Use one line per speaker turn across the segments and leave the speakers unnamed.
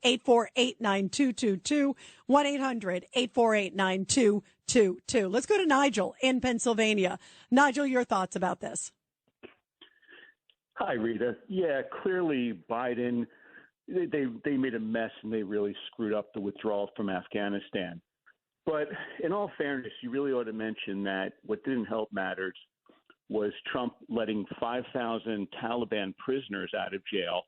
1-800-848-9222, 1-800-848-9222. Let's go to Nigel in Pennsylvania. Nigel, your thoughts about this?
Hi, Rita. Yeah, clearly Biden, they made a mess and they really screwed up the withdrawal from Afghanistan. But in all fairness, you really ought to mention that what didn't help matters was Trump letting 5,000 Taliban prisoners out of jail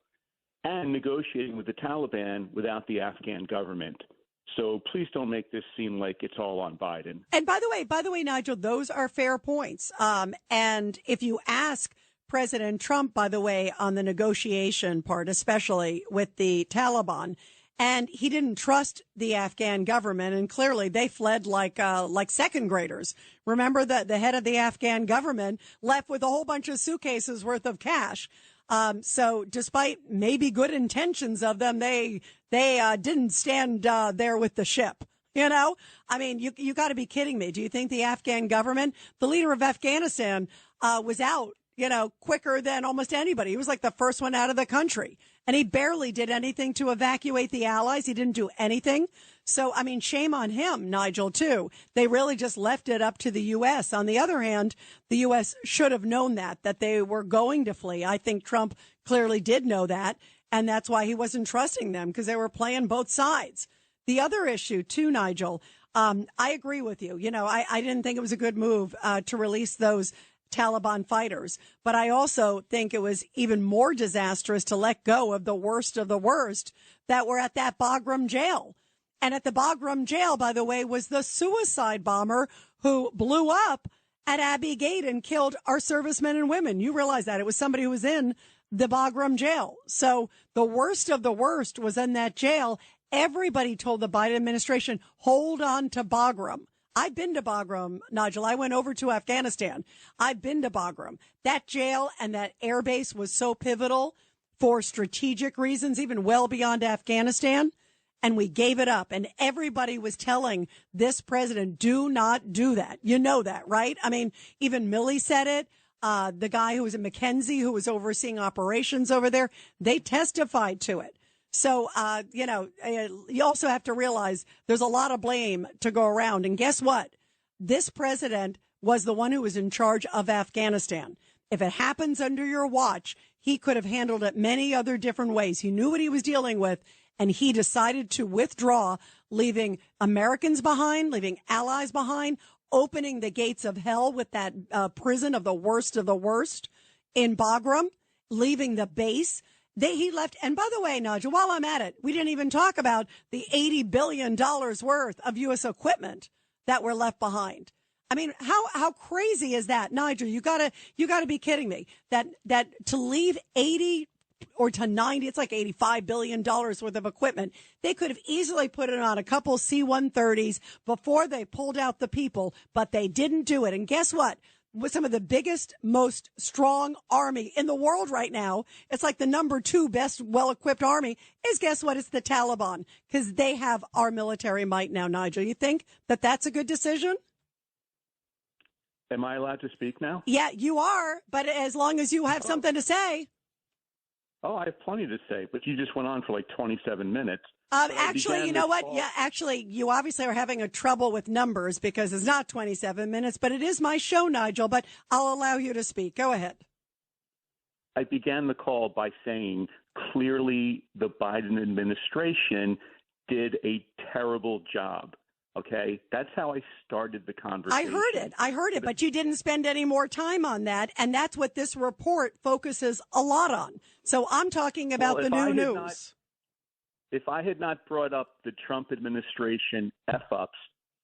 and negotiating with the Taliban without the Afghan government. So please don't make this seem like it's all on Biden.
And by the way, Nigel, those are fair points. And if you ask President Trump, by the way, on the negotiation part, especially with the Taliban, and he didn't trust the Afghan government, and clearly they fled like second graders. Remember that the head of the Afghan government left with a whole bunch of suitcases worth of cash. So despite maybe good intentions of them, they didn't stand there with the ship. You know, I mean, you got to be kidding me. Do you think the Afghan government, the leader of Afghanistan, was out, quicker than almost anybody? He was like the first one out of the country, and he barely did anything to evacuate the allies. He didn't do anything. So, I mean, shame on him, Nigel, too. They really just left it up to the U.S. On the other hand, the U.S. should have known that they were going to flee. I think Trump clearly did know that, and that's why he wasn't trusting them, because they were playing both sides. The other issue, too, Nigel, I agree with you. I didn't think it was a good move to release those Taliban fighters, but I also think it was even more disastrous to let go of the worst that were at that Bagram jail. And at the Bagram jail, by the way, was the suicide bomber who blew up at Abbey Gate and killed our servicemen and women. You realize that it was somebody who was in the Bagram jail. So the worst of the worst was in that jail. Everybody told the Biden administration, hold on to Bagram. I've been to Bagram, Nigel. I went over to Afghanistan. I've been to Bagram. That jail and that air base was so pivotal for strategic reasons, even well beyond Afghanistan. And we gave it up. And everybody was telling this president, do not do that. You know that, right? I mean, even Milley said it. The guy who was at McKenzie, who was overseeing operations over there, they testified to it. So, you also have to realize there's a lot of blame to go around. And guess what? This president was the one who was in charge of Afghanistan. If it happens under your watch, he could have handled it many other different ways. He knew what he was dealing with, and he decided to withdraw, leaving Americans behind, leaving allies behind, opening the gates of hell with that prison of the worst in Bagram, leaving the base. He left. And by the way, Nigel, while I'm at it, we didn't even talk about the $80 billion worth of U.S. equipment that were left behind. I mean, how crazy is that, Nigel? You gotta be kidding me. That to leave 80 or to 90, it's like $85 billion worth of equipment. They could have easily put it on a couple C-130s before they pulled out the people, but they didn't do it. And guess what? With some of the biggest, most strong army in the world right now, it's like the number 2 best well-equipped army is, guess what? It's the Taliban, because they have our military might now, Nigel. You think that that's a good decision?
Am I allowed to speak now?
Yeah, you are, but as long as you have something to say.
Oh, I have plenty to say, but you just went on for like 27 minutes.
Actually, you know what? Yeah, actually, you obviously are having a trouble with numbers because it's not 27 minutes, but it is my show, Nigel, but I'll allow you to speak. Go ahead.
I began the call by saying clearly the Biden administration did a terrible job. Okay, that's how I started the conversation.
I heard it, but you didn't spend any more time on that. And that's what this report focuses a lot on. So I'm talking about the new news.
If I had not brought up the Trump administration F-ups,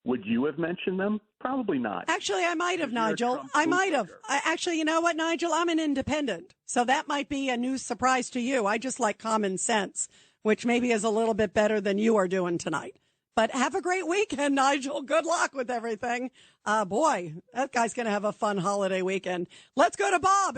would you have mentioned them? Probably not.
Actually, I might have, Nigel. I might have. Actually, you know what, Nigel? I'm an independent. So that might be a new surprise to you. I just like common sense, which maybe is a little bit better than you are doing tonight. But have a great weekend, Nigel. Good luck with everything. Boy, that guy's going to have a fun holiday weekend. Let's go to Bob.